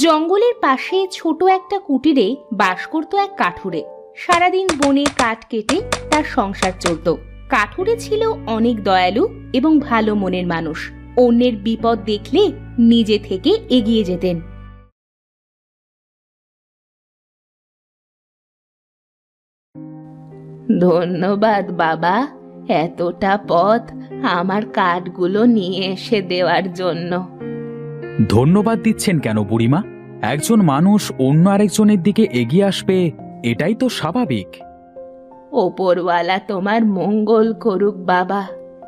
জঙ্গলের পাশে ছোট একটা কুটিরে বাস করত এক কাঠুরে। সারাদিন বনে কাঠ কেটে তার সংসার চলত। কাঠুরে ছিল অনেক দয়ালু এবং ভালো মনের মানুষ। অন্যের বিপদ দেখলে নিজে থেকে এগিয়ে যেতেন। ধন্যবাদ বাবা, এতটা পথ আমার কাঠগুলো নিয়ে এসে দেওয়ার জন্য। ধন্যবাদ দিচ্ছেন কেন বুড়িমা? একজন মানুষ অন্য আরেকজনের দিকে এগিয়ে আসবে, এটাই তো স্বাভাবিক। ওপরওয়ালা তোমার মঙ্গল করুক বাবা,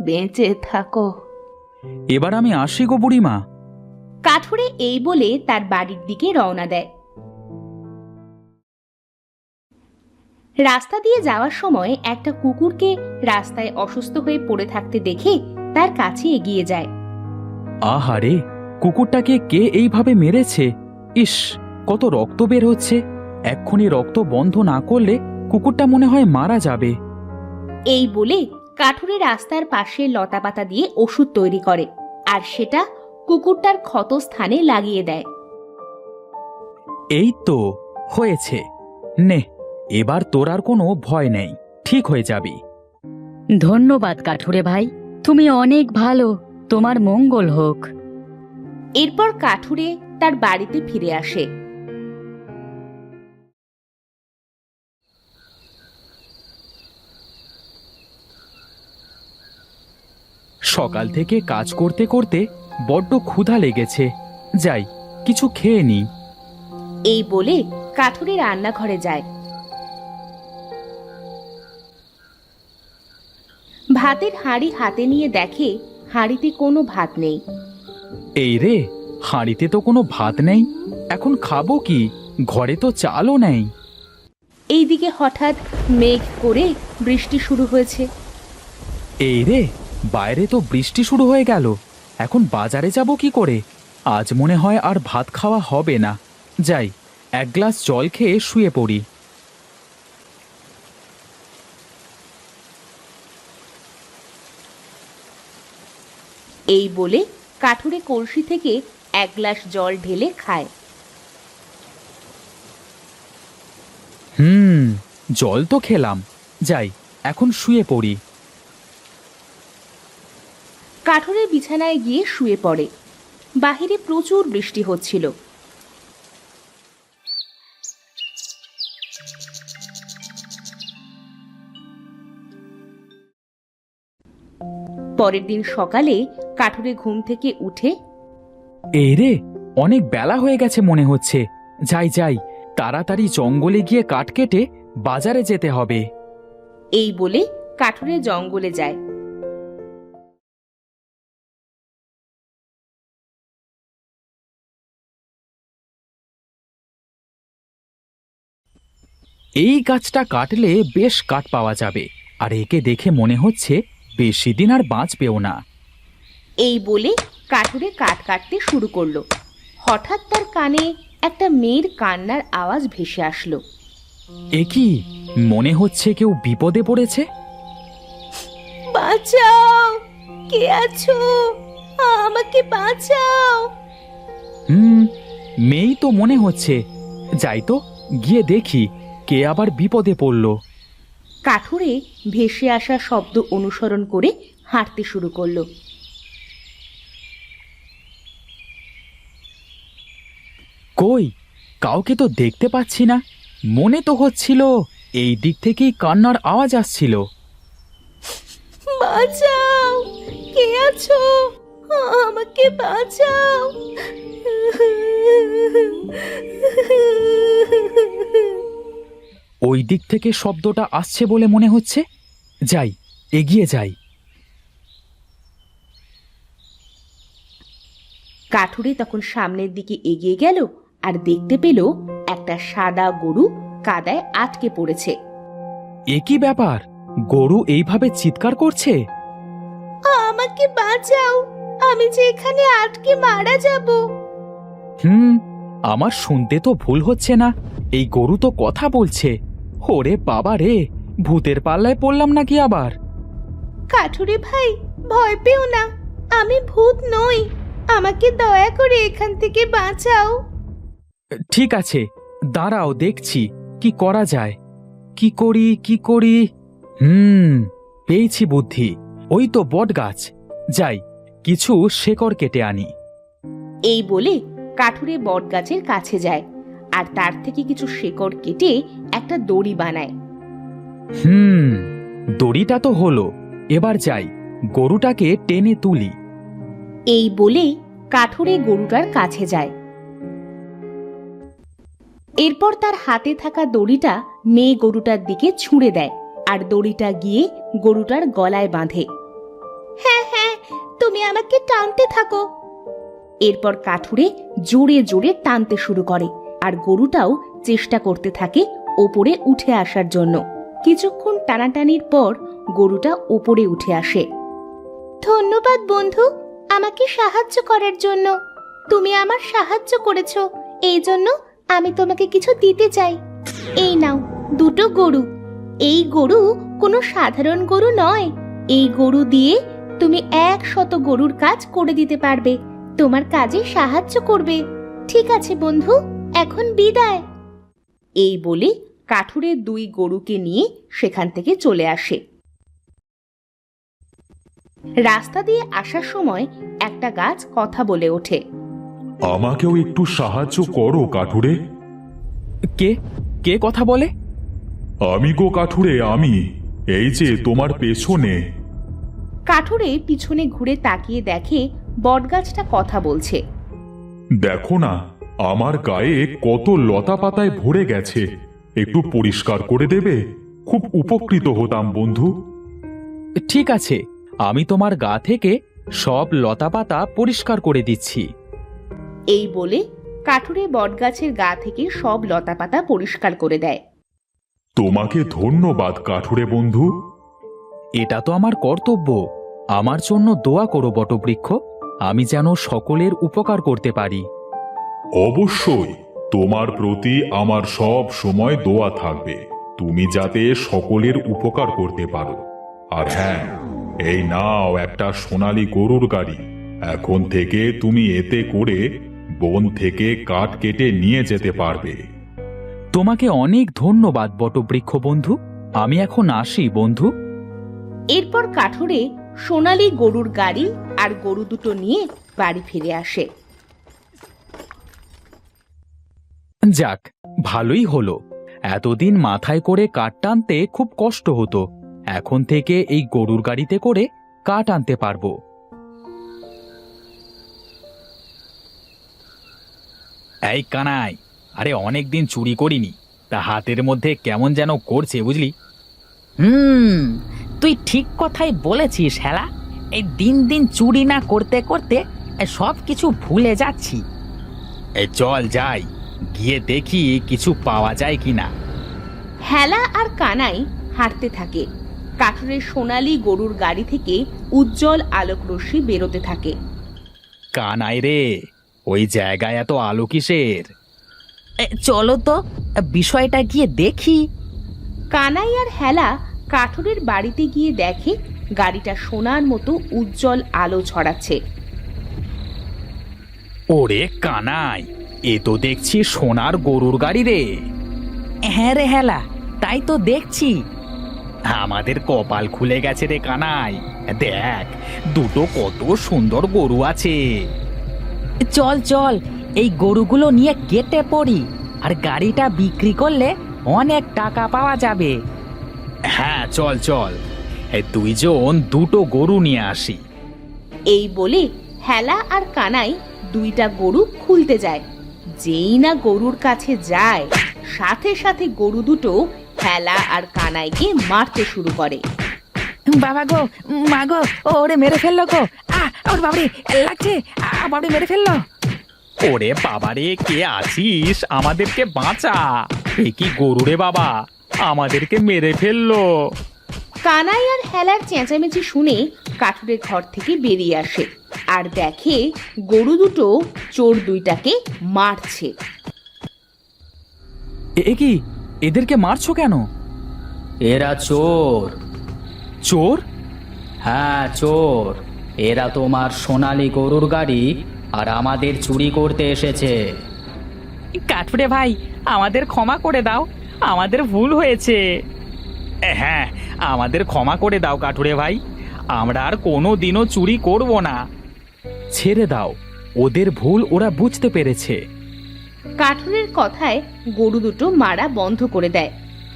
বেঁচে থাকো। এবার আমি আসি গো বুড়িমা। কাঠুরে এই বলে তার বাড়ির দিকে রওনা দেয়। রাস্তা দিয়ে যাওয়ার সময় একটা কুকুরকে রাস্তায় অসুস্থ হয়ে পড়ে থাকতে দেখে তার কাছে এগিয়ে যায়। আহারে, কুকুরটাকে কে এইভাবে মেরেছে? ইস, কত রক্ত বের হচ্ছে। এক্ষুনি রক্ত বন্ধ না করলে কুকুরটা মনে হয় মারা যাবে। এই বলে কাঠুরে রাস্তার পাশে লতাপাতা দিয়ে ওষুধ তৈরি করে আর সেটা কুকুরটার ক্ষত স্থানে লাগিয়ে দেয়। এই তো হয়েছে, নে এবার তোর আর কোনো ভয় নেই, ঠিক হয়ে যাবি। ধন্যবাদ কাঠুরে ভাই, তুমি অনেক ভালো, তোমার মঙ্গল হোক। এরপর কাঠুরে তার বাড়িতে ফিরে আসে। সকাল থেকে কাজ করতে করতে বড্ড ক্ষুধা লেগেছে, যাই কিছু খেয়ে নি। এই বলে কাঠুরে রান্নাঘরে যায়। ভাতের হাঁড়ি হাতে নিয়ে দেখে হাঁড়িতে কোনো ভাত নেই। এই রে, হাঁড়িতে তো কোনো ভাত নেই, এখন খাবো কি? ঘরে তো চালও নেই। এইদিকে হঠাৎ মেঘ করে বৃষ্টি শুরু হয়েছে। এই রে, বাইরে তো বৃষ্টি শুরু হয়ে গেল, এখন বাজারে যাব কি করে? আজ মনে হয় আর ভাত খাওয়া হবে না। যাই, এক গ্লাস জল খেয়ে শুয়ে পড়ি। এই বলে কাঠুরে কলসি থেকে এক গ্লাস জল ঢেলে খায়। জল তো খেলাম, যাই এখন শুয়ে পড়ি। কাঠুরে বিছানায় গিয়ে শুয়ে পড়ে। বাহিরে প্রচুর বৃষ্টি হচ্ছিল। পরের দিন সকালে কাঠুরে ঘুম থেকে উঠে, এই রে, অনেক বেলা হয়ে গেছে মনে হচ্ছে। যাই যাই, তাড়াতাড়ি জঙ্গলে গিয়ে কাঠ কেটে বাজারে যেতে হবে। এই বলে কাঠুরে জঙ্গলে যায়। এই গাছটা কাটলে বেশ কাঠ পাওয়া যাবে, আর একে দেখে মনে হচ্ছে বেশি দিন আর বাঁচবেও না। এই বলে কাঠুরে কাঠ কাটতে শুরু করলো। হঠাৎ তার কানে একটা মেয়ের কান্নার আওয়াজ ভেসে আসলো। এ কি, মনে হচ্ছে কেউ বিপদে পড়েছে। বাঁচাও, কে আছো? আমাকে বাঁচাও। মেয়েই তো মনে হচ্ছে। যাই তো, গিয়ে দেখি কে আবার বিপদে পড়ল। কাঠুরে ভেসে আসা শব্দ অনুসরণ করে হাঁটতে শুরু করলো। কই, কাউকে তো দেখতে পাচ্ছি না। মনে তো হচ্ছিল এই দিক থেকেই কান্নার আওয়াজ আসছিল। বাঁচাও, কে আছো? আমাকে বাঁচাও। ওই দিক থেকে শব্দটা আসছে বলে মনে হচ্ছে। যাই, এগিয়ে যাই। কাঠুরে তখন সামনের দিকে এগিয়ে গেল আর দেখতে পেল একটা সাদা গরু কাদায় আটকে পড়েছে। এ কি ব্যাপার? গরু এইভাবে চিৎকার করছে। আমাকে বাঁচাও, আমি যে এখানে আটকে মারা যাব। আমার শুনতে তো ভুল হচ্ছে না, এই গরু তো কথা বলছে। ওরে বাবা রে, ভূতের পাল্লায় পড়লাম নাকি আবার? কাঠুরে ভাই, ভয় পেও না, আমি ভূত নই, আমাকে দয়া করে এখান থেকে বাঁচাও। ঠিক আছে, দাঁড়াও দেখছি কি করা যায়। কি করি। পেয়েছি বুদ্ধি। ওই তো বট গাছ, যাই কিছু শেকড় কেটে আনি। এই বলে কাঠুরে বটগাছের কাছে যায় আর তার থেকে কিছু শেকড় কেটে একটা দড়ি বানায়। দড়িটা তো হলো, এবার যাই গরুটাকে টেনে তুলি। এই বলে কাঠুরে গরুটার কাছে যায়। এরপর তার হাতে থাকা দড়িটা মেয়ে গরুটার দিকে ছুঁড়ে দেয় আর দড়িটা গিয়ে গরুটার গলায় বাঁধে। হ্যাঁ হ্যাঁ, তুমি আমাকে টানতে থাকো। এরপর কাঠুরে জোরে জোরে টানতে শুরু করে আর গরুটাও চেষ্টা করতে থাকে ওপরে উঠে আসার জন্য। কিছুক্ষণ টানাটানির পর গরুটা ওপরে উঠে আসে। ধন্যবাদ বন্ধু, আমাকে সাহায্য করার জন্য। তুমি আমার সাহায্য করেছো, এই জন্য আমি তোমাকে কিছু দিতে চাই। এই নাও দুটো গরু। এই গরু কোনো সাধারণ গরু নয়। এই গরু দিয়ে তুমি 100 গরুর কাজ করে দিতে পারবে, তোমার কাজে সাহায্য করবে। ঠিক আছে বন্ধু, এখন বিদায়। এই বলে কাঠুরে 2 গরুকে নিয়ে সেখান থেকে চলে আসে। রাস্তা দিয়ে আসার সময় একটা গাছ কথা বলে ওঠে। আমাকেও একটু সাহায্য করো কাঠুরে। কে কে কথা বলে? আমি গো কাঠুরে, আমি। এই যে তোমার পেছনে। কাঠুরে পিছনে ঘুরে তাকিয়ে দেখে বটগাছটা কথা বলছে। দেখো না, আমার গায়ে কত লতা পাতায় ভরে গেছে, একটু পরিষ্কার করে দেবে? খুব উপকৃত হতাম বন্ধু। ঠিক আছে, আমি তোমার গা থেকে সব লতাপাতা পরিষ্কার করে দিচ্ছি। এই বলে কাঠুরে বটগাছের গা থেকে সব লতাপাতা পরিষ্কার করে দেয়। তোমাকে ধন্যবাদ কাঠুরে বন্ধু। এটা তো আমার কর্তব্য। আমার জন্য দোয়া করো বটবৃক্ষ, আমি যেন সকলের উপকার করতে পারি। অবশ্যই, তোমার প্রতি আমার সব সময় দোয়া থাকবে, তুমি যাতে সকলের উপকার করতে পারো। আর হ্যাঁ, এই নাও একটা সোনালী গরুর গাড়ি। এখন থেকে তুমি এতে করে বন থেকে কাঠ কেটে নিয়ে যেতে পারবে। তোমাকে অনেক ধন্যবাদ বটবৃক্ষ বন্ধু, আমি এখন আসি বন্ধু। এরপর কাঠুরে সোনালী গরুর গাড়ি আর গরু দুটো নিয়ে বাড়ি ফিরে আসে। যাক, ভালোই হলো। এতদিন মাথায় করে কাঠ টানতে খুব কষ্ট হতো, এখন থেকে এই গরুর গাড়িতে করে কাঠ আনতে পারবো। এই কানাই, আরে অনেকদিন চুরি করিনি, তা হাতের মধ্যে কেমন যেন করছে বুঝলি। তুই ঠিক কথাই বলেছিস হেলা। এই দিন দিন চুরি না করতে করতে সব কিছু ভুলে যাচ্ছি। এই চল যাই, গিয়ে দেখি কিছু পাওয়া যায় কিনা। হেলা আর কানাই হাঁটতে থাকে। কাঠুরের সোনালী গরুর গাড়ি থেকে উজ্জ্বল আলোক রশ্মি বেরোতে থাকে। কানাই রে, ওই জায়গায় এত আলো কিসের? চলো তো বিষয়টা গিয়ে দেখি। কানাই আর হেলা কাঠুরের বাড়িতে গিয়ে দেখে গাড়িটা সোনার মতো উজ্জ্বল আলো ছড়াচ্ছে। ওরে কানাই, এ তো দেখছি সোনার গরুর গাড়ি রে। হ্যাঁ রে হেলা, তাই তো দেখছি। আমাদের কপাল খুলে গেছে রে কানাই, দেখ দুটো কত সুন্দর গরু আছে। চল চল, এই গরুগুলো নিয়ে কেটে পড়ি, আর গাড়িটা বিক্রি করলে অনেক টাকা পাওয়া যাবে। হ্যাঁ চল চল, এই দুইজন দুটো গরু নিয়ে আসি। এই বলে হেলা আর কানাই 2টা গরু খুলতে যায়। যেই না গরুর কাছে যায়, সাথে সাথে গরু দুটো হেলা আর কানাইকে মারতে শুরু করে। বাবা গো, মা গো, ওরে মেরে ফেললো গো। ওর বাবারে লাগছে, বাবারে মেরে ফেললো। ওরে বাবারে, কে আছিস? আমাদেরকে বাঁচা। এ কি গরু রে বাবা, আমাদেরকে মেরে ফেললো। কানাই আর হেলার চেঁচামেচি শুনে কাঠুরে ঘর থেকে বেরিয়ে আসে আর দেখে গরু দুটো চোর 2টাকে মারছে। এ কি, এদেরকে মারছো কেন? এরা চোর। চোর? হ্যাঁ চোর, এরা তোমার সোনালী গরুর গাড়ি আর আমাদের চুরি করতে এসেছে। কাঠুরে ভাই, আমাদের ক্ষমা করে দাও, আমাদের ভুল হয়েছে। হ্যাঁ, আমাদের ক্ষমা করে দাও কাঠুরে ভাই, আমরা আর কোনো দিনও চুরি করব না। ছেড়ে দাও, ওদের ভুল ওরা বুঝতে পেরেছে। কাঠুরের কথায় গরু দুটো মারা বন্ধ করে দেয়।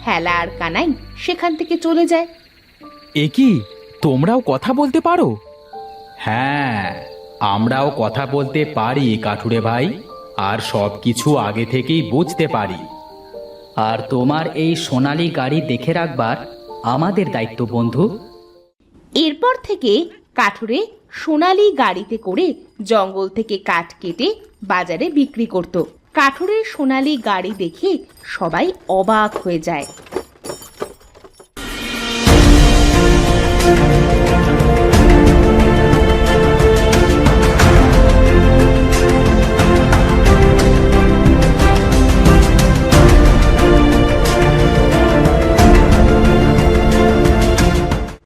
হেলা আর কানাই সেখান থেকে চলে যায়। এ কি, তোমরাও কথা বলতে পারো? হ্যাঁ, আমরাও কথা বলতে পারি কাঠুরে ভাই, আর সব কিছু আগে থেকেই বুঝতে পারি। আর তোমার এই সোনালী গাড়ি দেখে রাখবার আমাদের দায়িত্ব বন্ধু। এরপর থেকে কাঠুরে সোনালী গাড়িতে করে জঙ্গল থেকে কাঠ কেটে বাজারে বিক্রি করত। কাঠুরের সোনালী গাড়ি দেখে সবাই অবাক হয়ে যায়।